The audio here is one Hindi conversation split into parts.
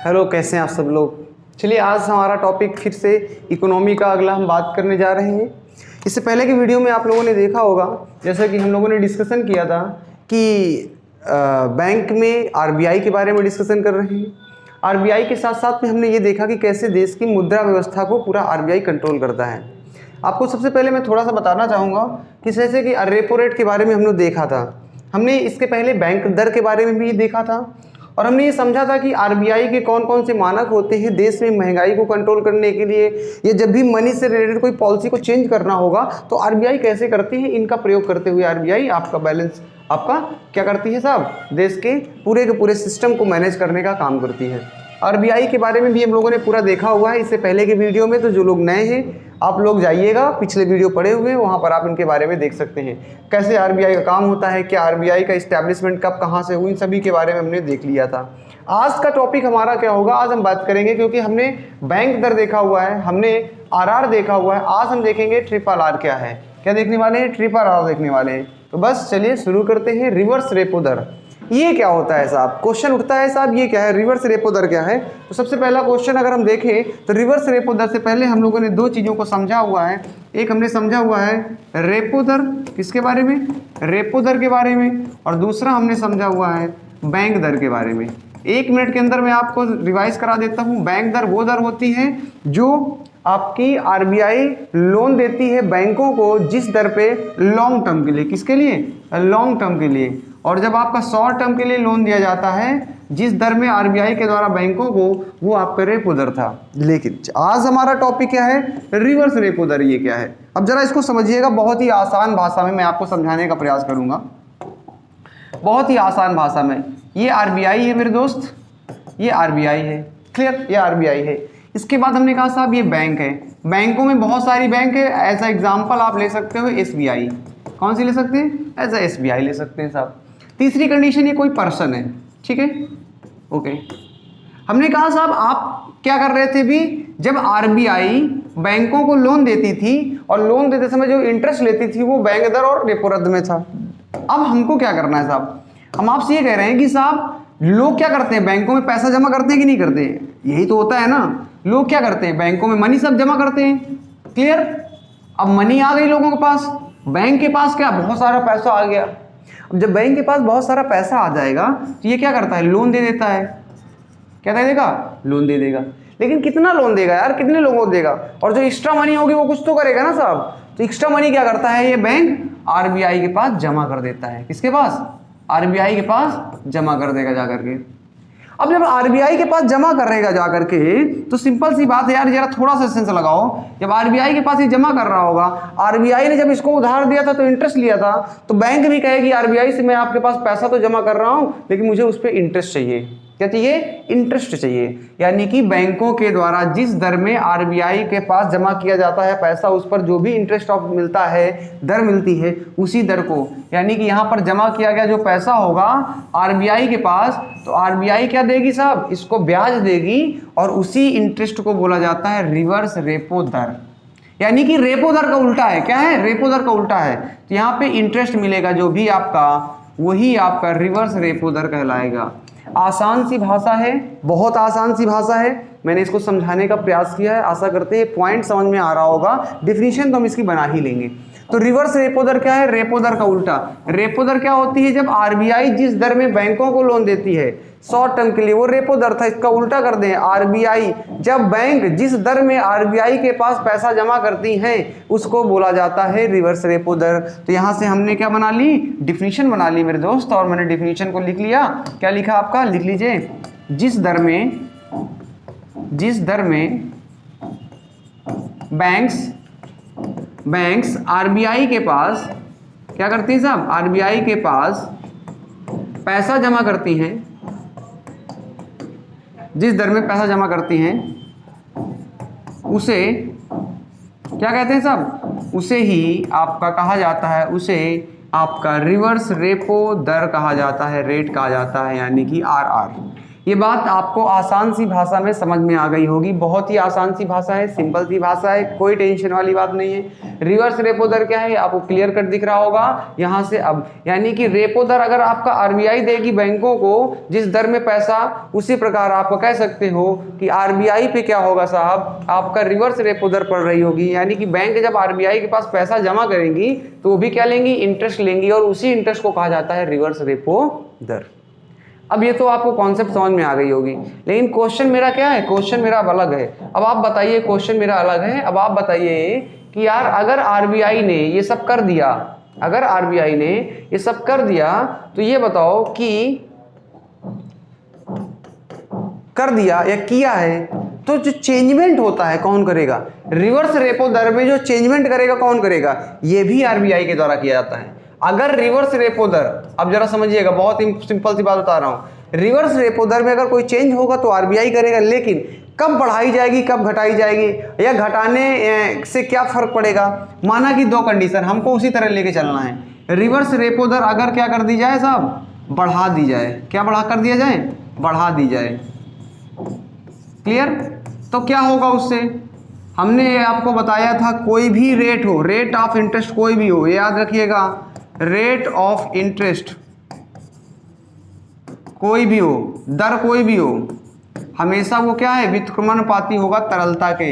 हेलो, कैसे हैं आप सब लोग। चलिए आज हमारा टॉपिक फिर से इकोनॉमी का अगला हम बात करने जा रहे हैं। इससे पहले की वीडियो में आप लोगों ने देखा होगा, जैसा कि हम लोगों ने डिस्कशन किया था कि बैंक में आरबीआई के बारे में डिस्कशन कर रहे हैं। आरबीआई के साथ साथ में हमने ये देखा कि कैसे देश की मुद्रा व्यवस्था को पूरा आरबीआई कंट्रोल करता है। आपको सबसे पहले मैं थोड़ा सा बताना चाहूँगा कि जैसे कि रेपो रेट के बारे में हमने देखा था, हमने इसके पहले बैंक दर के बारे में भी देखा था और हमने ये समझा था कि आरबीआई के कौन कौन से मानक होते हैं देश में महंगाई को कंट्रोल करने के लिए, या जब भी मनी से रिलेटेड कोई पॉलिसी को चेंज करना होगा तो आरबीआई कैसे करती है। इनका प्रयोग करते हुए आरबीआई आपका बैलेंस आपका क्या करती है साहब, देश के पूरे सिस्टम को मैनेज करने का काम करती है। आरबीआई के बारे में भी हम लोगों ने पूरा देखा हुआ है इससे पहले के वीडियो में। तो जो लोग नए हैं आप लोग जाइएगा, पिछले वीडियो पड़े हुए हैं, वहाँ पर आप इनके बारे में देख सकते हैं कैसे आरबीआई का काम होता है, क्या आरबीआई का इस्टेब्लिशमेंट कब कहाँ से हुई, इन सभी के बारे में हमने देख लिया था। आज का टॉपिक हमारा क्या होगा, आज हम बात करेंगे, क्योंकि हमने बैंक दर देखा हुआ है, हमने आरआर देखा हुआ है, आज हम देखेंगे ट्रिपल आर क्या है। क्या देखने वाले हैं? ट्रिपल आर देखने वाले हैं। तो बस चलिए शुरू करते हैं। रिवर्स रेपो दर ये क्या होता है साहब, क्वेश्चन उठता है साहब ये क्या है, रिवर्स रेपो दर क्या है। तो सबसे पहला क्वेश्चन अगर हम देखें तो रिवर्स रेपो दर से पहले हम लोगों ने दो चीज़ों को समझा हुआ है। एक हमने समझा हुआ है रेपो दर, किसके बारे में, रेपो दर के बारे में, और दूसरा हमने समझा हुआ है बैंक दर के बारे में। 1 मिनट के अंदर मैं आपको रिवाइज करा देता हूँ। बैंक दर वो दर होती है जो आपकी आरबीआई लोन देती है बैंकों को, जिस दर पे लॉन्ग टर्म के लिए, किसके लिए, लॉन्ग टर्म के लिए, और जब आपका शॉर्ट टर्म के लिए लोन दिया जाता है जिस दर में आरबीआई के द्वारा बैंकों को, वो आपका रेपो दर था। लेकिन आज हमारा टॉपिक क्या है, रिवर्स रेपो दर। ये क्या है, अब जरा इसको समझिएगा। बहुत ही आसान भाषा में मैं आपको समझाने का प्रयास करूंगा, बहुत ही आसान भाषा में। ये आरबीआई है मेरे दोस्त, ये आरबीआई है, क्लियर, ये आरबीआई है। इसके बाद हमने कहा साहब ये बैंक है, बैंकों में बहुत सारी बैंक है। एज अ एग्जाम्पल आप ले सकते हो एसबीआई, कौन सी ले सकते हैं, एज अ एसबीआई ले सकते हैं साहब। तीसरी कंडीशन ये कोई पर्सन है, ठीक है, ओके। हमने कहा साहब आप क्या कर रहे थे भी, जब आरबीआई बैंकों को लोन देती थी और लोन देते समय जो इंटरेस्ट लेती थी वो बैंक दर और रेपो दर में था। अब हमको क्या करना है साहब, हम आपसे ये कह रहे हैं कि साहब लोग क्या करते हैं, बैंकों में पैसा जमा करते हैं कि नहीं करते हैं, यही तो होता है ना। लोग क्या करते हैं, बैंकों में मनी सब जमा करते हैं, क्लियर। अब मनी आ गई लोगों के पास, बैंक के पास क्या बहुत सारा पैसा आ गया। अब जब बैंक के पास बहुत सारा पैसा आ जाएगा तो ये क्या करता है, लोन दे देता है। क्या दे देगा, लोन दे देगा। लेकिन कितना लोन देगा यार, कितने लोगों को देगा, और जो एक्स्ट्रा मनी होगी वो कुछ तो करेगा ना साहब। तो एक्स्ट्रा मनी क्या करता है, ये बैंक आरबीआई के पास जमा कर देता है। किसके पास, आरबीआई के पास जमा कर देगा जाकर के। अब जब आरबीआई के पास जमा करेगा जाकर के, तो सिंपल सी बात है यार, जरा थोड़ा सा सेंस लगाओ। जब आरबीआई के पास ये जमा कर रहा होगा, आरबीआई ने जब इसको उधार दिया था तो इंटरेस्ट लिया था, तो बैंक भी कहेगी आरबीआई से मैं आपके पास पैसा तो जमा कर रहा हूं लेकिन मुझे उस पर इंटरेस्ट चाहिए। क्या चाहिए, इंटरेस्ट चाहिए। यानी कि बैंकों के द्वारा जिस दर में आरबीआई के पास जमा किया जाता है पैसा, उस पर जो भी इंटरेस्ट ऑफ मिलता है, दर मिलती है, उसी दर को, यानी कि यहाँ पर जमा किया गया जो पैसा होगा आरबीआई के पास, तो आरबीआई क्या देगी साहब, इसको ब्याज देगी, और उसी इंटरेस्ट को बोला जाता है रिवर्स रेपो दर। यानी कि रेपो दर का उल्टा है, क्या है, रेपो दर का उल्टा है। तो यहाँ पे इंटरेस्ट मिलेगा जो भी आपका, वही आपका रिवर्स रेपो दर कहलाएगा। आसान सी भाषा है, बहुत आसान सी भाषा है, मैंने इसको समझाने का प्रयास किया है। आशा करते हैं पॉइंट समझ में आ रहा होगा। डिफिनीशन तो हम इसकी बना ही लेंगे। तो रिवर्स रेपो दर क्या है, रेपो दर का उल्टा। रेपो दर क्या होती है, जब आरबीआई जिस दर में बैंकों को लोन देती है शॉर्ट टर्म के लिए, वो रेपो दर था। इसका उल्टा कर दें, आरबीआई, जब बैंक जिस दर में आरबीआई के पास पैसा जमा करती हैं उसको बोला जाता है रिवर्स रेपो दर। तो यहां से हमने क्या बना ली, डिफिनीशन बना ली मेरे दोस्त, और मैंने डिफिनीशन को लिख लिया। क्या लिखा आपका, लिख लीजिए, जिस दर में बैंक्स आरबीआई के पास क्या करती हैं साहब, आरबीआई के पास पैसा जमा करती हैं, जिस दर में पैसा जमा करती हैं उसे क्या कहते हैं साहब, उसे ही आपका कहा जाता है, उसे आपका रिवर्स रेपो दर कहा जाता है, रेट कहा जाता है, यानी कि आरआर। ये बात आपको आसान सी भाषा में समझ में आ गई होगी, बहुत ही आसान सी भाषा है, सिंपल सी भाषा है, कोई टेंशन वाली बात नहीं है। रिवर्स रेपो दर क्या है आपको क्लियर कट दिख रहा होगा यहाँ से अब, यानी कि रेपो दर अगर आपका आरबीआई देगी बैंकों को जिस दर में पैसा, उसी प्रकार आप कह सकते हो कि आरबीआई पे क्या होगा साहब, आपका रिवर्स रेपो दर पड़ रही होगी। यानी कि बैंक जब आरबीआई के पास पैसा जमा करेंगी तो वो भी क्या लेंगी, इंटरेस्ट लेंगी, और उसी इंटरेस्ट को कहा जाता है रिवर्स रेपो दर। अब ये तो आपको कॉन्सेप्ट समझ में आ गई होगी, लेकिन क्वेश्चन मेरा क्या है, क्वेश्चन मेरा अब अलग है। अब आप बताइए, क्वेश्चन मेरा अलग है, अब आप बताइए कि यार अगर आरबीआई ने ये सब कर दिया, अगर आरबीआई ने ये सब कर दिया तो ये बताओ कि कर दिया या किया है तो जो चेंजमेंट होता है कौन करेगा, रिवर्स रेपो दर में जो चेंजमेंट करेगा कौन करेगा, ये भी आरबीआई के द्वारा किया जाता है। अगर रिवर्स रेपो दर, अब जरा समझिएगा, बहुत ही सिंपल सी बात बता रहा हूं, रिवर्स रेपो दर में अगर कोई चेंज होगा तो आरबीआई करेगा, लेकिन कब बढ़ाई जाएगी कब घटाई जाएगी या घटाने से क्या फर्क पड़ेगा। माना कि दो कंडीशन, हमको उसी तरह लेके चलना है। रिवर्स रेपो दर अगर क्या कर दी जाए साहब, बढ़ा दी जाए, क्या बढ़ा कर दिया जाए, बढ़ा दी जाए, क्लियर, तो क्या होगा उससे, हमने आपको बताया था कोई भी रेट हो, रेट ऑफ इंटरेस्ट कोई भी हो, याद रखिएगा, रेट ऑफ इंटरेस्ट कोई भी हो, दर कोई भी हो, हमेशा वो क्या है, व्युत्क्रमानुपाती होगा तरलता के,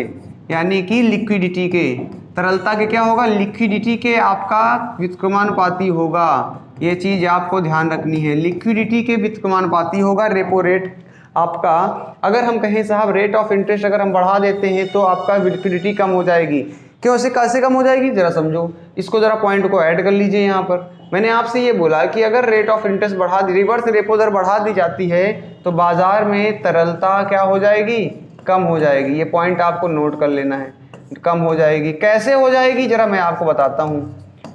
यानी कि लिक्विडिटी के, तरलता के क्या होगा, लिक्विडिटी के आपका व्युत्क्रमानुपाती होगा। ये चीज आपको ध्यान रखनी है, लिक्विडिटी के व्युत्क्रमानुपाती होगा रेपो रेट आपका। अगर हम कहें साहब रेट ऑफ इंटरेस्ट अगर हम बढ़ा देते हैं तो आपका लिक्विडिटी कम हो जाएगी, क्यों से कैसे कम हो जाएगी, जरा समझो इसको, जरा पॉइंट को ऐड कर लीजिए। यहाँ पर मैंने आपसे ये बोला कि अगर रेट ऑफ इंटरेस्ट बढ़ा दी, रिवर्स रेपो दर बढ़ा दी जाती है तो बाजार में तरलता क्या हो जाएगी, कम हो जाएगी। ये पॉइंट आपको नोट कर लेना है, कम हो जाएगी। कैसे हो जाएगी जरा मैं आपको बताता हूँ,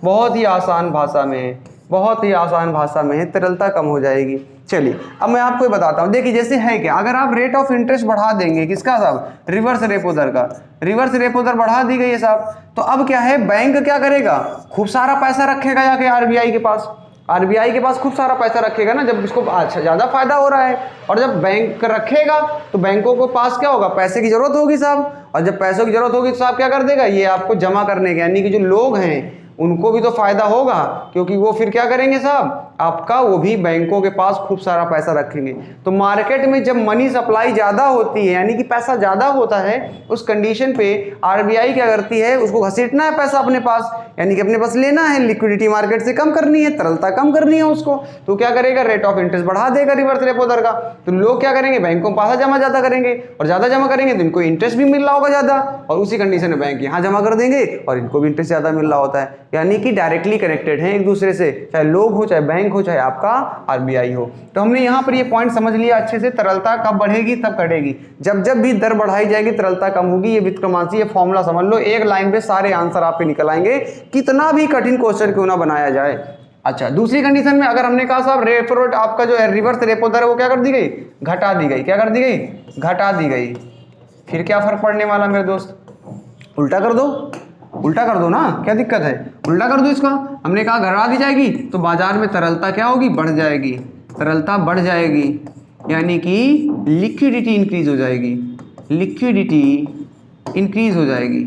बहुत ही आसान भाषा में, बहुत ही आसान भाषा में, तरलता कम हो जाएगी। चलिए अब मैं आपको बताता हूँ, देखिए जैसे है क्या, अगर आप रेट ऑफ इंटरेस्ट बढ़ा देंगे, किसका साहब, रिवर्स रेपो दर का, रिवर्स रेपो दर बढ़ा दी गई है साहब, तो अब क्या है, बैंक क्या करेगा, खूब सारा पैसा रखेगा जाके आरबीआई के पास, आरबीआई के पास खूब सारा पैसा रखेगा ना, जब उसको अच्छा ज़्यादा फायदा हो रहा है, और जब बैंक रखेगा तो बैंकों के पास क्या होगा, पैसे की जरूरत होगी साहब, और जब पैसों की जरूरत होगी तो साहब क्या कर देगा, ये आपको जमा करने के, यानी कि जो लोग हैं उनको भी तो फायदा होगा, क्योंकि वो फिर क्या करेंगे साहब, आपका वो भी बैंकों के पास खूब सारा पैसा रखेंगे। तो मार्केट में जब मनी सप्लाई ज़्यादा होती है, यानी कि पैसा ज़्यादा होता है, उस कंडीशन पे आरबीआई क्या करती है, उसको घसीटना है पैसा अपने पास, यानी कि अपने पास लेना है, लिक्विडिटी मार्केट से कम करनी है, तरलता कम करनी है उसको, तो क्या करेगा, रेट ऑफ इंटरेस्ट बढ़ा देगा रिवर्स रेपो दर का। तो लोग क्या करेंगे, बैंकों में पैसा जमा ज़्यादा करेंगे, और ज़्यादा जमा करेंगे तो इनको इंटरेस्ट भी मिल रहा होगा ज़्यादा, और उसी कंडीशन में बैंक यहाँ जमा कर देंगे और इनको भी इंटरेस्ट ज़्यादा मिल रहा होता है, यानी कि डायरेक्टली कनेक्टेड है एक दूसरे से, चाहे लोग हो, चाहे बैंक हो, चाहे आपका आरबीआई हो। तो हमने यहाँ पर ये पॉइंट समझ लिया अच्छे से, तरलता कब बढ़ेगी, तब घटेगी, जब जब भी दर बढ़ाई जाएगी तरलता कम होगी। ये व्युत्क्रमांशी, ये फॉर्मूला समझ लो, एक लाइन पे सारे आंसर आप पे निकल आएंगे, कितना भी कठिन क्वेश्चन क्यों ना बनाया जाए। अच्छा, दूसरी कंडीशन में अगर हमने कहा साहब रेपो रेट आपका जो है रिवर्स रेपो दर है वो क्या कर दी गई, घटा दी गई, क्या कर दी गई, घटा दी गई, फिर क्या फर्क पड़ने वाला मेरे दोस्त, उल्टा कर दो, उल्टा कर दो ना, क्या दिक्कत है, उल्टा कर दो इसका। हमने कहा घटा दी जाएगी तो बाजार में तरलता क्या होगी, बढ़ जाएगी, तरलता बढ़ जाएगी, यानी कि लिक्विडिटी इंक्रीज हो जाएगी, लिक्विडिटी इंक्रीज हो जाएगी,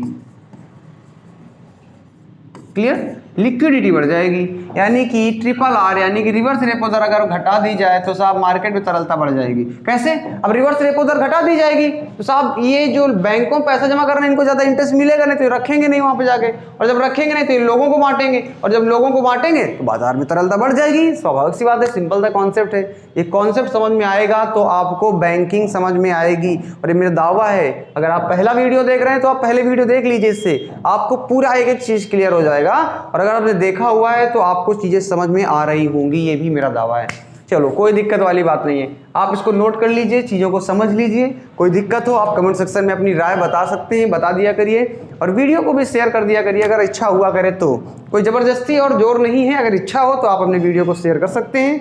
क्लियर, लिक्विडिटी बढ़ जाएगी, यानी कि ट्रिपल आर, यानी कि रिवर्स रेपो दर अगर घटा दी जाए तो साहब मार्केट में तरलता बढ़ जाएगी। कैसे, अब रिवर्स रेपो दर घटा दी जाएगी तो साहब ये जो बैंकों में पैसा जमा कर रहे हैं इनको ज्यादा इंटरेस्ट मिलेगा नहीं, तो रखेंगे नहीं वहां पे जाके, और जब रखेंगे नहीं तो लोगों को बांटेंगे, और जब लोगों को बांटेंगे तो बाजार में तरलता बढ़ जाएगी। स्वाभाविक सी बात है, सिंपल सा कॉन्सेप्ट है। ये कॉन्सेप्ट समझ में आएगा तो आपको बैंकिंग समझ में आएगी, और ये मेरा दावा है, अगर आप पहला वीडियो देख रहे हैं तो आप पहले वीडियो देख लीजिए, इससे आपको पूरा एक एक चीज क्लियर हो जाएगा, और अगर आपने देखा हुआ है तो आपको चीजें समझ में आ रही होंगी, ये भी मेरा दावा है। चलो कोई दिक्कत वाली बात नहीं है, आप इसको नोट कर लीजिए, चीज़ों को समझ लीजिए, कोई दिक्कत हो आप कमेंट सेक्शन में अपनी राय बता सकते हैं, बता दिया करिए, और वीडियो को भी शेयर कर दिया करिए अगर इच्छा हुआ करे तो, कोई ज़बरदस्ती और जोर नहीं है, अगर इच्छा हो तो आप अपने वीडियो को शेयर कर सकते हैं,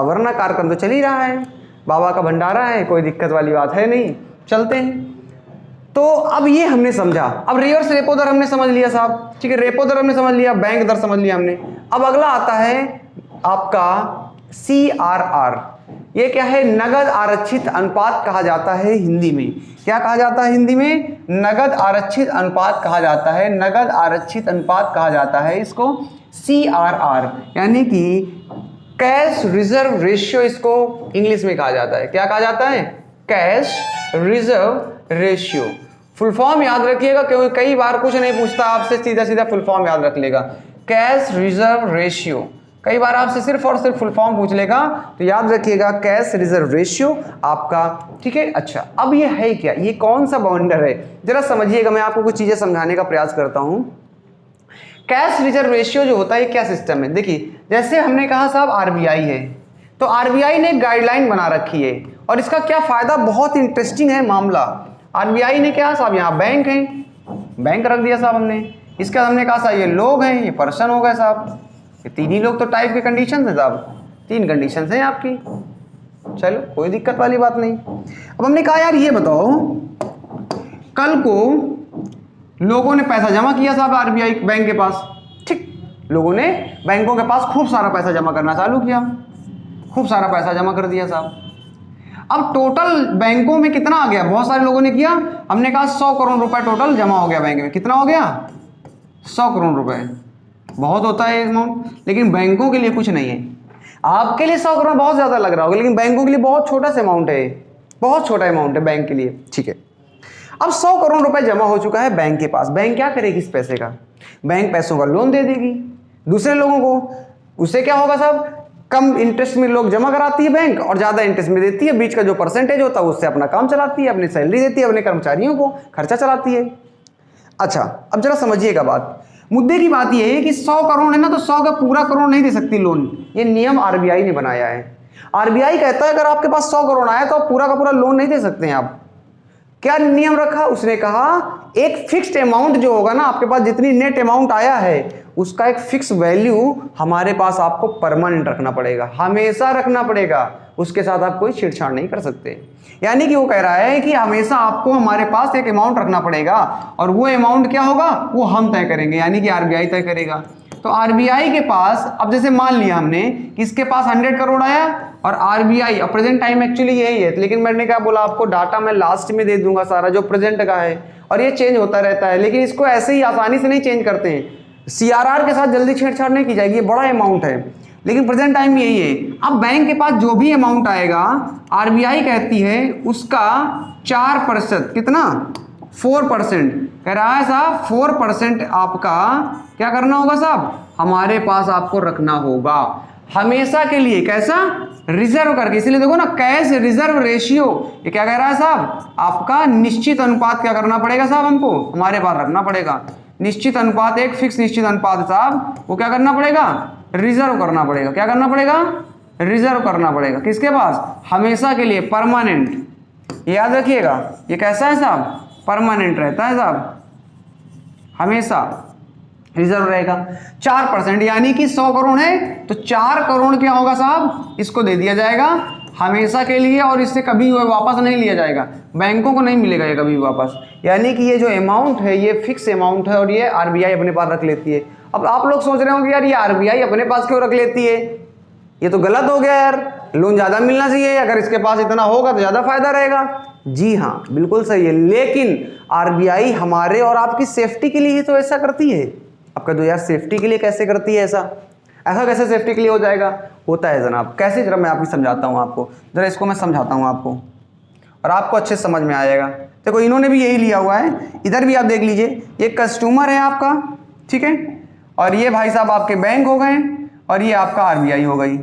वरना कार्यक्रम तो चल ही रहा है, बाबा का भंडारा है, कोई दिक्कत वाली बात है नहीं, चलते हैं। तो अब ये हमने समझा, अब रिवर्स रेपो दर हमने समझ लिया साहब, ठीक है, रेपो दर हमने समझ लिया, बैंक दर समझ लिया हमने। अब अगला आता है आपका CRR, ये क्या है, नगद आरक्षित अनुपात कहा जाता है हिंदी में। क्या कहा जाता है हिंदी में? नगद आरक्षित अनुपात कहा जाता है, नगद आरक्षित अनुपात कहा जाता है इसको, CRR, यानी कि कैश रिजर्व रेशियो इसको इंग्लिश में कहा जाता है। क्या कहा जाता है? Cash reserve ratio. Full form याद रखिएगा, क्योंकि कई बार कुछ नहीं पूछता आपसे, सीधा सीधा फुल फॉर्म याद रख लेगा, कैश रिजर्व रेशियो। कई बार आपसे सिर्फ और सिर्फ फुल फॉर्म पूछ लेगा, तो याद रखिएगा कैश रिजर्व रेशियो आपका, ठीक है। अच्छा, अब ये है क्या, ये कौन सा बाउंडर है, जरा समझिएगा, मैं आपको कुछ चीजें समझाने का प्रयास करता हूं। कैश रिजर्व रेशियो जो होता है क्या सिस्टम है, देखिए जैसे हमने कहा साहब आरबीआई है, तो आरबीआई ने एक गाइडलाइन बना रखी है, और इसका क्या फायदा, बहुत इंटरेस्टिंग है मामला। आरबीआई ने क्या साहब, यहाँ बैंक है, बैंक रख दिया साहब हमने, इसके बाद हमने कहा साहब ये लोग हैं, ये पर्सन हो गए साहब, ये तीन ही लोग तो टाइप के कंडीशन है साहब, 3 कंडीशन हैं आपकी, चलो कोई दिक्कत वाली बात नहीं। अब हमने कहा यार ये बताओ, कल को लोगों ने पैसा जमा किया साहब आरबीआई बैंक के पास, ठीक, लोगों ने बैंकों के पास खूब सारा पैसा जमा करना चालू किया, खूब सारा पैसा जमा कर दिया साहब। अब टोटल बैंकों में कितना आ गया, बहुत सारे लोगों ने किया, हमने कहा 100 करोड़ रुपए टोटल जमा हो गया बैंक में। कितना हो गया? 100 करोड़ रुपए। बहुत होता है अमाउंट, लेकिन बैंकों के लिए कुछ नहीं है। आपके लिए 100 करोड़ बहुत ज्यादा लग रहा होगा, लेकिन बैंकों के लिए बहुत छोटा सा अमाउंट है, बहुत छोटा अमाउंट है बैंक के लिए, ठीक है। अब 100 करोड़ रुपए जमा हो चुका है बैंक के पास, बैंक क्या करेगी इस पैसे का? बैंक पैसों का लोन दे देगी दूसरे लोगों को। उससे क्या होगा साहब, कम इंटरेस्ट में लोग जमा कराती है बैंक, और ज्यादा इंटरेस्ट में देती है, बीच का जो परसेंटेज होता है उससे अपना काम चलाती है, अपनी सैलरी देती है, अपने कर्मचारियों को खर्चा चलाती है। अच्छा, अब जरा समझिएगा बात, मुद्दे की बात यह है कि 100 करोड़ है ना, तो 100 का पूरा करोड़ नहीं दे सकती लोन, ये नियम आरबीआई ने बनाया है। आरबीआई कहता है अगर आपके पास 100 करोड़ आया तो आप पूरा का पूरा लोन नहीं दे सकते हैं आप। क्या नियम रखा उसने? कहा एक फिक्स्ड अमाउंट जो होगा ना आपके पास, जितनी नेट अमाउंट आया है उसका एक फिक्स वैल्यू हमारे पास आपको परमानेंट रखना पड़ेगा, हमेशा रखना पड़ेगा, उसके साथ आप कोई छेड़छाड़ नहीं कर सकते। यानी कि वो कह रहा है कि हमेशा आपको हमारे पास एक अमाउंट रखना पड़ेगा, और वो अमाउंट क्या होगा वो हम तय करेंगे, यानी कि आरबीआई तय करेगा। तो आरबीआई के पास, अब जैसे मान लिया हमने कि इसके पास 100 करोड़ आया, और आरबीआई प्रेजेंट टाइम एक्चुअली यही है, लेकिन मैंने क्या बोला आपको, डाटा मैं लास्ट में दे दूंगा सारा जो प्रेजेंट का है, और ये चेंज होता रहता है, लेकिन इसको ऐसे ही आसानी से नहीं चेंज करते हैं, सीआरआर के साथ जल्दी छेड़छाड़ नहीं की जाएगी, ये बड़ा अमाउंट है, लेकिन प्रेजेंट टाइम में यही है। अब बैंक के पास जो भी अमाउंट आएगा, आरबीआई कहती है उसका 4%, कितना? 4% कह रहा है साहब, 4% आपका क्या करना होगा साहब, हमारे पास आपको रखना होगा हमेशा के लिए। कैसा? रिजर्व करके, इसलिए देखो ना, कैश रिजर्व रेशियो, ये क्या कह रहा है साहब, आपका निश्चित अनुपात क्या करना पड़ेगा साहब, हमको हमारे पास रखना पड़ेगा। निश्चित अनुपात, एक फिक्स निश्चित अनुपात साहब, वो क्या करना पड़ेगा, रिजर्व करना पड़ेगा। क्या करना पड़ेगा? रिजर्व करना पड़ेगा। किसके पास? हमेशा के लिए, परमानेंट। याद रखिएगा, ये कैसा है साहब, परमानेंट रहता है साहब, हमेशा रिजर्व रहेगा। 4%, यानी कि 100 करोड़ है तो 4 करोड़ क्या होगा साहब, इसको दे दिया जाएगा हमेशा के लिए, और इससे कभी वापस नहीं लिया जाएगा, बैंकों को नहीं मिलेगा ये कभी वापस। यानी कि ये जो अमाउंट है ये फिक्स अमाउंट है, और ये आरबीआई अपने पास रख लेती है। अब आप लोग सोच रहे होंगे यार ये आरबीआई अपने पास क्यों रख लेती है, ये तो गलत हो गया यार, लोन ज़्यादा मिलना चाहिए, अगर इसके पास इतना होगा तो ज़्यादा फायदा रहेगा। जी हाँ, बिल्कुल सही है, लेकिन आरबीआई हमारे और आपकी सेफ्टी के लिए ही तो ऐसा करती है। आपका तो यार सेफ्टी के लिए कैसे करती है ऐसा, ऐसा कैसे सेफ्टी के लिए हो जाएगा? होता है जनाब। कैसे? जरा मैं आपको समझाता हूँ, आपको जरा इसको मैं समझाता हूँ आपको, और आपको अच्छे समझ में आएगा। देखो इन्होंने भी यही लिया हुआ है, इधर भी आप देख लीजिए, ये कस्टमर है आपका, ठीक है, और ये भाई साहब आपके बैंक हो गए, और ये आपका आरबीआई हो गई।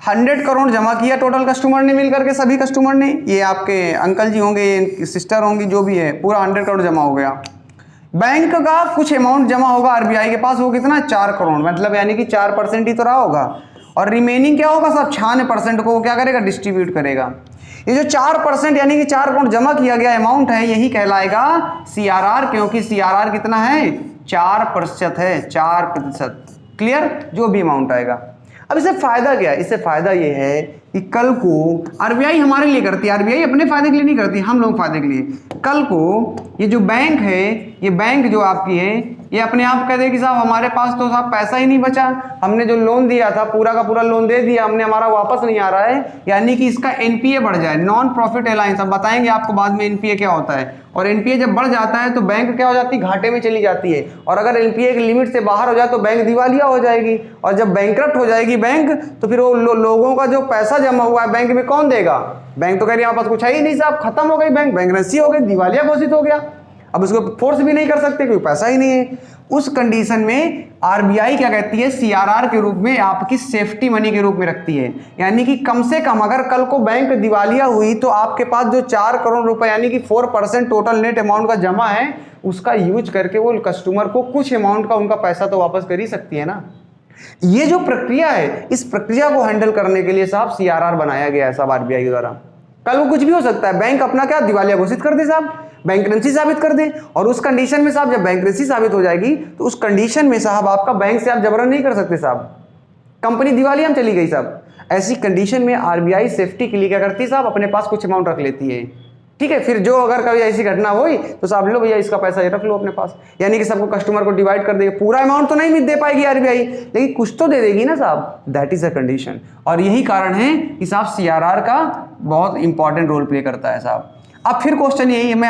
100 करोड़ जमा किया टोटल कस्टमर ने मिल करके, सभी कस्टमर ने, ये आपके अंकल जी होंगे, ये सिस्टर होंगी, जो भी है, पूरा 100 करोड़ जमा हो गया। बैंक का कुछ अमाउंट जमा होगा आरबीआई के पास, वो कितना? 4 करोड़, मतलब यानी कि 4% ही तो रहा होगा, और रिमेनिंग क्या होगा सब 96% को वो क्या करेगा, डिस्ट्रीब्यूट करेगा। ये जो 4% यानी कि 4 करोड़ जमा किया गया अमाउंट है, यही कहलाएगा सीआरआर, क्योंकि सीआरआर कितना है, 4% है, 4%। क्लियर? जो भी अमाउंट आएगा। अब इससे फायदा क्या है? इससे फायदा ये है कि कल को आरबीआई हमारे लिए करती है, आरबीआई अपने फायदे के लिए नहीं करती, हम लोग फायदे के लिए। कल को ये जो बैंक है ये बैंक जो आपकी है ये अपने आप कह दे कि साहब हमारे पास तो साहब पैसा ही नहीं बचा, हमने जो लोन दिया था पूरा का पूरा लोन दे दिया हमने, हमारा वापस नहीं आ रहा है, यानी कि इसका एनपीए बढ़ जाए, नॉन प्रॉफिट अलाउंस। अब बताएंगे आपको बाद में एनपीए क्या होता है। और एनपीए जब बढ़ जाता है तो बैंक क्या हो जाती है, घाटे में चली जाती है। और अगर एनपीए की लिमिट से बाहर हो जाए तो बैंक दिवालिया हो जाएगी। और जब बैंकरप्ट हो जाएगी बैंक, तो फिर वो लोगों का जो पैसा जमा हुआ है बैंक में कौन देगा? बैंक तो कह रही है हमारे पास कुछ है ही नहीं साहब, खत्म हो गई बैंक, बैंकरप्सी हो गई, दिवालिया घोषित हो गया। अब उसको फोर्स भी नहीं कर सकते क्योंकि पैसा ही नहीं है। उस कंडीशन में आरबीआई क्या कहती है, सीआरआर के रूप में आपकी सेफ्टी मनी के रूप में रखती है। यानी कि कम से कम अगर कल को बैंक दिवालिया हुई तो आपके पास जो 4 करोड़ रुपए यानी कि 4% टोटल नेट अमाउंट का जमा है, उसका यूज करके वो कस्टमर को कुछ अमाउंट का उनका पैसा तो वापस कर ही सकती है ना। ये जो प्रक्रिया है, इस प्रक्रिया को हैंडल करने के लिए साहब सीआरआर बनाया गया है साहब आरबीआई के द्वारा। कल वो कुछ भी हो सकता है, बैंक अपना क्या दिवालिया घोषित कर दे साहब, बैंकरप्सी साबित कर दे। और उस कंडीशन में साहब जब बैंकरप्सी साबित हो जाएगी तो उस कंडीशन में साहब आपका बैंक से आप जबरन नहीं कर सकते साहब, कंपनी दिवालिया में चली गई साहब। ऐसी कंडीशन में आरबीआई सेफ्टी के लिए क्या करती है साहब, अपने पास कुछ अमाउंट रख लेती है। ठीक है, फिर जो अगर कभी ऐसी घटना हुई तो साहब लो भैया इसका पैसा ये रख लो अपने पास, यानी कि सबको कस्टमर को डिवाइड कर देगी। पूरा अमाउंट तो नहीं दे पाएगी आरबीआई, लेकिन कुछ तो दे देगी ना साहब, दैट इज अ कंडीशन। और यही कारण है कि साहब सीआरआर का बहुत इंपॉर्टेंट रोल प्ले करता है साहब। अब फिर क्वेश्चन यही है, मैं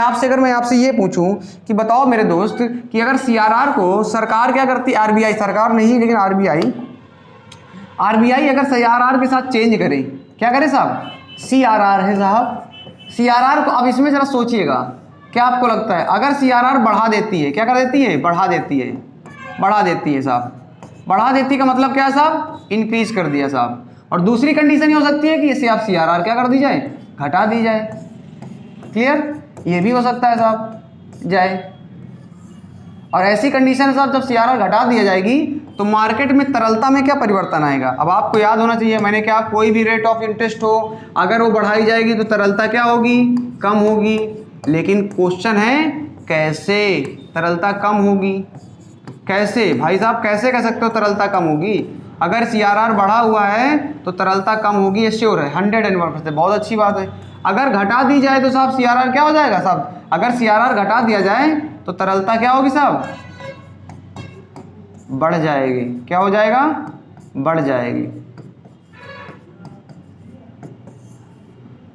आपसे ये पूछूं कि बताओ मेरे दोस्त कि अगर सीआरआर को सरकार क्या करती है, आरबीआई, सरकार नहीं लेकिन आरबीआई अगर सीआरआर के साथ चेंज करे, क्या करे साहब, सीआरआर है साहब, सीआरआर को अब इसमें जरा सोचिएगा, क्या आपको लगता है अगर सीआरआर बढ़ा देती है, क्या कर देती है, बढ़ा देती है साहब, बढ़ा देती का मतलब क्या है साहब, इंक्रीज कर दिया साहब। और दूसरी कंडीशन ये हो सकती है कि इसे आप सीआरआर क्या कर दी जाए, घटा दी जाए। क्लियर, ये भी हो सकता है साहब जाए। और ऐसी कंडीशन साहब जब सीआरआर घटा दिया जाएगी तो मार्केट में तरलता में क्या परिवर्तन आएगा। अब आपको याद होना चाहिए, मैंने क्या, कोई भी रेट ऑफ इंटरेस्ट हो अगर वो बढ़ाई जाएगी तो तरलता क्या होगी, कम होगी। लेकिन क्वेश्चन है कैसे तरलता कम होगी, कैसे भाई साहब, कैसे कह सकते हो तरलता कम होगी? अगर सीआरआर बढ़ा हुआ है तो तरलता कम होगी, ये श्योर है, 101%, बहुत अच्छी बात है। अगर घटा दी जाए तो साहब सीआरआर क्या हो जाएगा साहब, अगर सीआरआर घटा दिया जाए तो तरलता क्या होगी साहब, बढ़ जाएगी। क्या हो जाएगा, बढ़ जाएगी।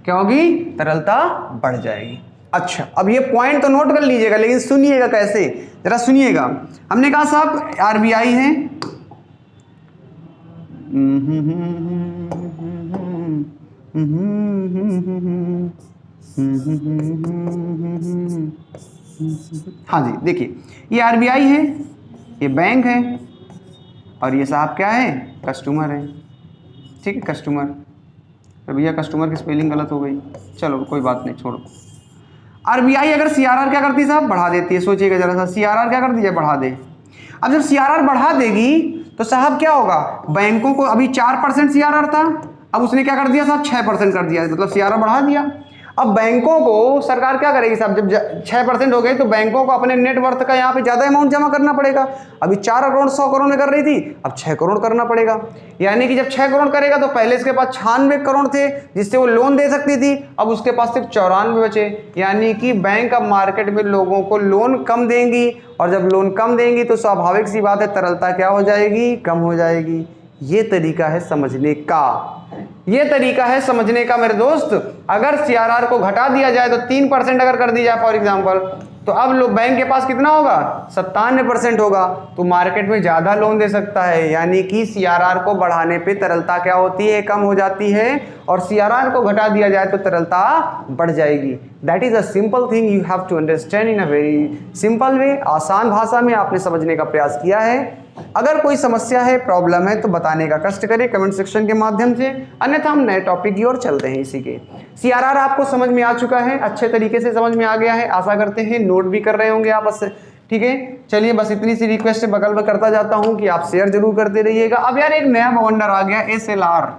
क्या होगी, तरलता बढ़ जाएगी। अच्छा, अब ये पॉइंट तो नोट कर लीजिएगा, लेकिन सुनिएगा कैसे, जरा सुनिएगा। हमने कहा साहब आरबीआई है, हाँ जी, देखिए ये आरबीआई है, ये बैंक है, और ये साहब क्या है, कस्टमर है। ठीक है, कस्टमर। तो भैया कस्टमर की स्पेलिंग गलत हो गई, चलो कोई बात नहीं, छोड़ो। आरबीआई अगर सीआरआर क्या करती है साहब, बढ़ा देती है। सोचिएगा जरा सा, सीआरआर क्या कर दीजिए, बढ़ा दे। अब जब सीआरआर बढ़ा देगी तो साहब क्या होगा, बैंकों को अभी 4% सीआरआर था, अब उसने क्या कर दिया साहब, 6% कर दिया, मतलब सीआरआर बढ़ा दिया। अब बैंकों को सरकार क्या करेगी साहब, जब 6% हो गई तो बैंकों को अपने नेटवर्थ का यहाँ पे ज़्यादा अमाउंट जमा करना पड़ेगा। अभी 4 करोड़ 100 करोड़ में कर रही थी, अब 6 करोड़ करना पड़ेगा। यानी कि जब 6 करोड़ करेगा तो पहले इसके पास 96 करोड़ थे जिससे वो लोन दे सकती थी, अब उसके पास सिर्फ 94 बचे। यानी कि बैंक अब मार्केट में लोगों को लोन कम देंगी, और जब लोन कम देंगी तो स्वाभाविक सी बात है तरलता क्या हो जाएगी, कम हो जाएगी। ये तरीका है समझने का, ये तरीका है समझने का मेरे दोस्त। अगर सीआरआर को घटा दिया जाए तो 3% अगर कर दी जाए फॉर एग्जांपल, तो अब लोग बैंक के पास कितना होगा, 97% होगा, तो मार्केट में ज़्यादा लोन दे सकता है। यानी कि सीआरआर को बढ़ाने पे तरलता क्या होती है, कम हो जाती है, और सीआरआर को घटा दिया जाए तो तरलता बढ़ जाएगी। That is a simple thing, you have to understand in a very simple way. आसान भाषा में आपने समझने का प्रयास किया है। अगर कोई समस्या है, प्रॉब्लम है, तो बताने का कष्ट करें कमेंट सेक्शन के माध्यम से, अन्यथा हम नए टॉपिक की ओर चलते हैं। इसी के सीआरआर आपको समझ में आ चुका है, अच्छे तरीके से समझ में आ गया है, आशा करते हैं नोट भी कर रहे होंगे आपस से। ठीक है, चलिए बस इतनी सी रिक्वेस्ट बगल में करता जाता हूं कि आप शेयर जरूर करते रहिएगा। अब यार एक नया बवंडर आ गया, एसएलआर,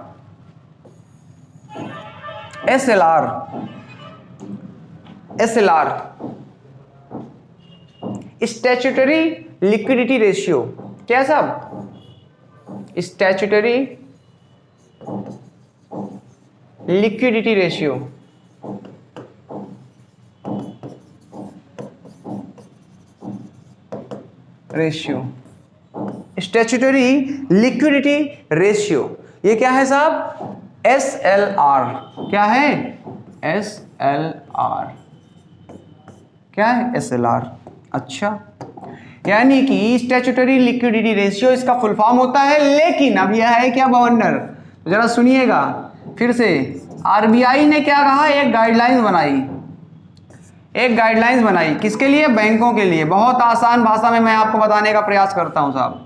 स्टैट्यूटरी लिक्विडिटी रेशियो। क्या साहब, statutory liquidity ratio. Ratio, statutory liquidity ratio, ये क्या है साहब? SLR। क्या है? SLR। क्या है? SLR। अच्छा, यानी कि स्टैट्यूटरी लिक्विडिटी रेशियो इसका फुल फॉर्म होता है, लेकिन अब यह है क्या बवंडर? तो जरा सुनिएगा फिर से। आरबीआई ने क्या कहा? एक गाइडलाइंस बनाई, एक गाइडलाइंस बनाई किसके लिए? बैंकों के लिए। बहुत आसान भाषा में मैं आपको बताने का प्रयास करता हूं साहब।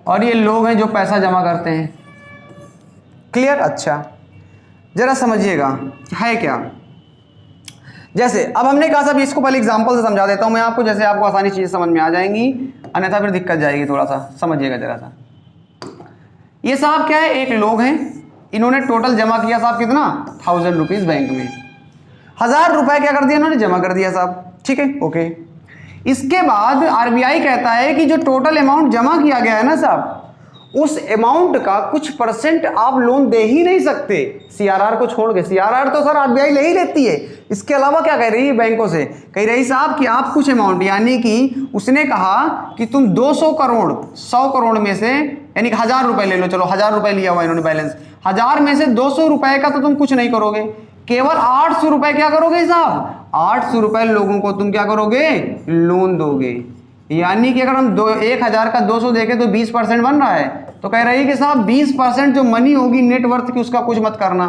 और ये लोग हैं जो पैसा जमा करते हैं। क्लियर? अच्छा, जरा समझिएगा है क्या। जैसे अब हमने कहा साहब, इसको पहले एग्जांपल से समझा देता हूं मैं आपको, जैसे आपको आसानी चीजें समझ में आ जाएंगी, अन्यथा फिर दिक्कत जाएगी। थोड़ा सा समझिएगा जरा सा। ये साहब क्या है? एक लोग हैं, इन्होंने टोटल जमा किया साहब कितना? 1000 रुपीज बैंक में। 1000 रुपए क्या कर दिया इन्होंने? जमा कर दिया साहब। ठीक है, ओके। इसके बाद आरबीआई कहता है कि जो टोटल अमाउंट जमा किया गया है ना साहब, उस अमाउंट का कुछ परसेंट आप लोन दे ही नहीं सकते, सीआरआर को छोड़ के। सीआरआर तो सर आरबीआई ले ही लेती है। इसके अलावा क्या कह रही है बैंकों से? कह रही साहब कि आप कुछ अमाउंट, यानी कि उसने कहा कि तुम 200 करोड़ 100 करोड़ में से, यानी कि 1000 रुपए ले लो, चलो 1000 रुपए लिया हुआ इन्होंने बैलेंस, 1000 में से 200 रुपए का तो तुम कुछ नहीं करोगे, केवल 800 रुपए क्या करोगे साहब? 800 रुपए लोगों को तुम क्या करोगे? लोन दोगे। यानी कि अगर हम 1000 का 200 देके तो 20% बन रहा है। तो कह रही है कि साहब 20% जो मनी होगी नेटवर्थ की, उसका कुछ मत करना,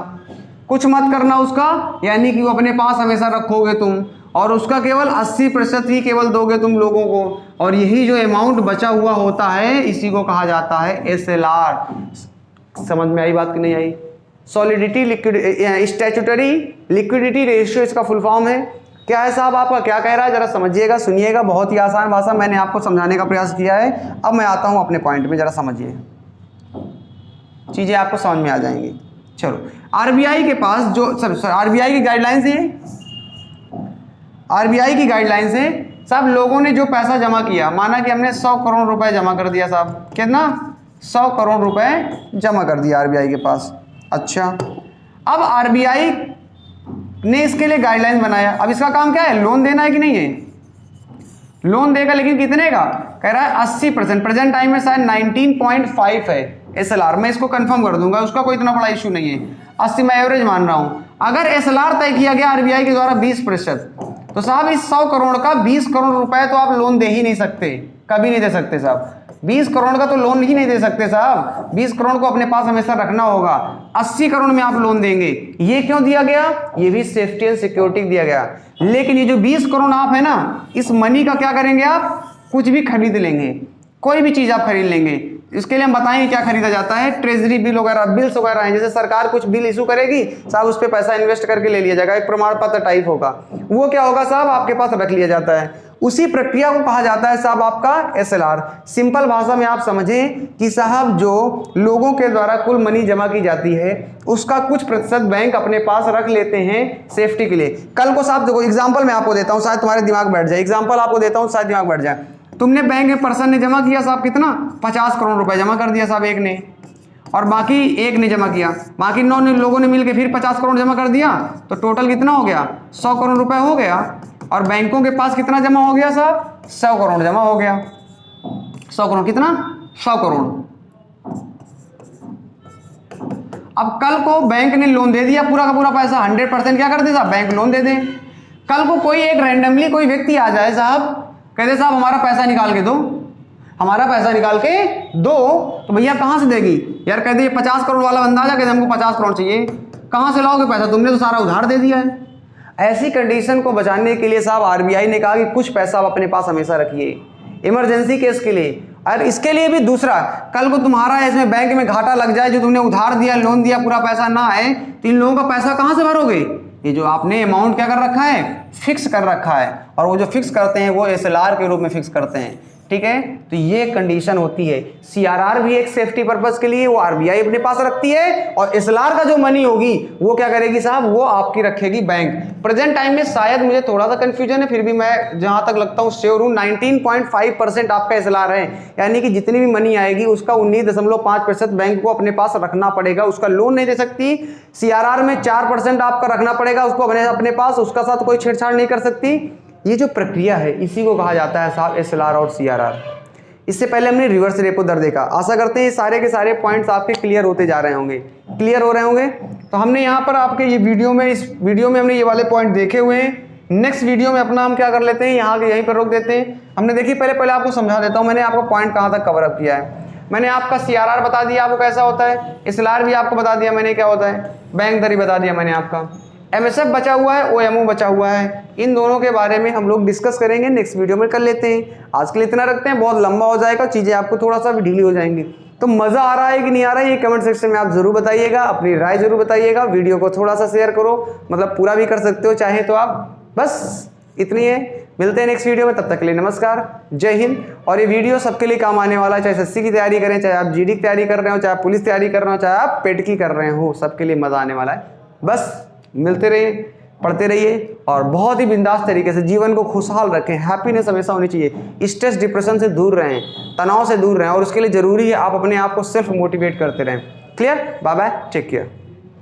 कुछ मत करना उसका, यानी कि वो अपने पास हमेशा रखोगे तुम, और उसका केवल 80% ही केवल दोगे तुम लोगों को। और यही जो अमाउंट बचा हुआ होता है, इसी को कहा जाता है SLR। समझ में आई बात कि नहीं आई? Solidity liquid, statutory liquidity ratio इसका फुल फॉर्म है। क्या है साहब? आपका क्या कह रहा है? जरा समझिएगा, सुनिएगा। बहुत ही आसान भाषा मैंने आपको समझाने का प्रयास किया है। अब मैं आता हूं अपने पॉइंट में, जरा समझिए, चीजें आपको समझ में आ जाएंगी। चलो, आरबीआई के पास जो सर आरबीआई की गाइडलाइंस है, आरबीआई की गाइडलाइंस है साहब, लोगों ने जो पैसा जमा किया, माना कि हमने 100 करोड़ रुपए जमा कर दिया साहब, कितना? 100 करोड़ रुपए जमा कर दिया आरबीआई के पास। अच्छा, अब आरबीआई ने इसके लिए गाइडलाइंस बनाया। अब इसका काम क्या है? लोन देना है कि नहीं है? लोन देगा, लेकिन कितने का? कह रहा है 80%। प्रेजेंट टाइम में शायद 19.5 है SLR। मैं इसको कंफर्म कर दूंगा, उसका कोई इतना बड़ा इशू नहीं है। 80 मैं एवरेज मान रहा हूं। अगर SLR तय किया गया आरबीआई के द्वारा 20%, तो साहब इस 100 करोड़ का 20 करोड़ रुपए तो आप लोन दे ही नहीं सकते, कभी नहीं दे सकते साहब। 20 करोड़ का तो लोन ही नहीं दे सकते साहब। 20 करोड़ को अपने पास हमेशा रखना होगा। 80 करोड़ में आप लोन देंगे। ये क्यों दिया गया? ये भी सेफ्टी एंड सिक्योरिटी दिया गया। लेकिन ये जो 20 करोड़ आप है ना, इस मनी का क्या करेंगे आप? कुछ भी खरीद लेंगे, कोई भी चीज आप खरीद लेंगे। इसके लिए हम बताएंगे क्या खरीदा जाता है। ट्रेजरी बिल वगैरह, बिल्स वगैरह हैं, जैसे सरकार कुछ बिल इशू करेगी साहब, उस पर पैसा इन्वेस्ट करके ले लिया जाएगा, एक प्रमाण पत्र टाइप होगा, वो क्या होगा साहब? आपके पास रख लिया जाता है। उसी प्रक्रिया को कहा जाता है साहब आपका SLR। सिंपल भाषा में आप समझें कि साहब जो लोगों के द्वारा कुल मनी जमा की जाती है, उसका कुछ प्रतिशत बैंक अपने पास रख लेते हैं सेफ्टी के लिए। कल को साहब देखो, एग्जाम्पल मैं आपको देता हूं, शायद तुम्हारे दिमाग बैठ जाए। एग्जाम्पल आपको देता हूं, शायद दिमाग बैठ जाए। तुमने बैंक में पर्सन ने जमा किया साहब कितना? 50 करोड़ रुपए जमा कर दिया साहब एक ने, और बाकी एक ने जमा किया, बाकी 9 लोगों ने मिलकर फिर 50 करोड़ जमा कर दिया, तो टोटल कितना हो गया? 100 करोड़ रुपए हो गया। और बैंकों के पास कितना जमा हो गया साहब? 100 करोड़ जमा हो गया। 100 करोड़ कितना? 100 करोड़। अब कल को बैंक ने लोन दे दिया, पूरा का पूरा पैसा 100% क्या कर दे साहब? बैंक लोन दे दे। कल को कोई एक रैंडमली कोई व्यक्ति आ जाए साहब, कहते साहब हमारा पैसा निकाल के दो, हमारा पैसा निकाल के दो, तो भैया कहां से देगी यार? कहते ये 50 करोड़ वाला बंदा जा, कहते हमको 50 करोड़ चाहिए। कहां से लाओगे पैसा? तुमने तो सारा उधार दे दिया है। ऐसी कंडीशन को बचाने के लिए साहब आरबीआई ने कहा कि कुछ पैसा आप अपने पास हमेशा रखिए इमरजेंसी केस के लिए। और इसके लिए भी दूसरा, कल को तुम्हारा इसमें बैंक में घाटा लग जाए, जो तुमने उधार दिया, लोन दिया, पूरा पैसा ना आए, तो इन लोगों का पैसा कहां से भरोगे? ये जो आपने अमाउंट क्या कर रखा है? फिक्स कर रखा है। और वो जो फिक्स करते हैं वो SLR के रूप में फिक्स करते हैं। ठीक है, तो ये कंडीशन होती है। CRR भी एक सेफ्टी पर्पस के लिए वो आरबीआई अपने पास रखती है, और SLR का जो मनी होगी वो क्या करेगी साहब? वो आपकी रखेगी बैंक। प्रेजेंट टाइम में शायद मुझे थोड़ा सा कंफ्यूजन है, फिर भी मैं जहां तक लगता हूं श्योर हूं, 19.5% आपका SLR है। यानी कि जितनी भी मनी आएगी उसका 19.5% बैंक को अपने पास रखना पड़ेगा। उसका लोन नहीं दे सकती। CRR में 4% आपका रखना पड़ेगा उसको अपने पास, उसका साथ कोई छेड़छाड़ नहीं कर सकती। ये जो प्रक्रिया है इसी को कहा जाता है साहब SLR और CRR। इससे पहले हमने रिवर्स रेपो दर देखा। आशा करते हैं ये सारे के सारे पॉइंट्स आपके क्लियर होते जा रहे होंगे, क्लियर हो रहे होंगे। तो हमने यहाँ पर आपके ये वीडियो में, इस वीडियो में हमने ये वाले पॉइंट देखे हुए हैं। नेक्स्ट वीडियो में अपना हम क्या कर लेते हैं, यहाँ के यहीं पर रोक देते हैं। हमने देखी पहले आपको समझा देता हूँ मैंने आपको पॉइंट कहाँ तक कवर अप किया है। मैंने आपका CRR बता दिया आपको कैसा होता है, SLR भी आपको बता दिया मैंने क्या होता है, बैंक दर बता दिया मैंने आपका, MSF बचा हुआ है, OMO बचा हुआ है। इन दोनों के बारे में हम लोग डिस्कस करेंगे, नेक्स्ट वीडियो में कर लेते हैं। आज के लिए इतना रखते हैं, बहुत लंबा हो जाएगा, चीज़ें आपको थोड़ा सा भी ढीली हो जाएंगी। तो मज़ा आ रहा है कि नहीं आ रहा है ये कमेंट सेक्शन में आप जरूर बताइएगा, अपनी राय जरूर बताइएगा। वीडियो को थोड़ा सा शेयर करो, मतलब पूरा भी कर सकते हो चाहे तो आप। बस इतनी है, मिलते हैं नेक्स्ट वीडियो में, तब तक के लिए नमस्कार, जय हिंद। और ये वीडियो सबके लिए काम आने वाला है, चाहे SSC की तैयारी करें, चाहे आप GD की तैयारी कर रहे हो, चाहे आप पुलिस तैयारी कर रहे हो, चाहे आप पेट की कर रहे हो, सबके लिए मज़ा आने वाला है। बस मिलते रहिए, पढ़ते रहिए और बहुत ही बिंदास तरीके से जीवन को खुशहाल रखें। हैप्पीनेस हमेशा होनी चाहिए, स्ट्रेस डिप्रेशन से दूर रहें, तनाव से दूर रहें, और उसके लिए ज़रूरी है आप अपने आप को सेल्फ मोटिवेट करते रहें। Clear? Bye bye, take care.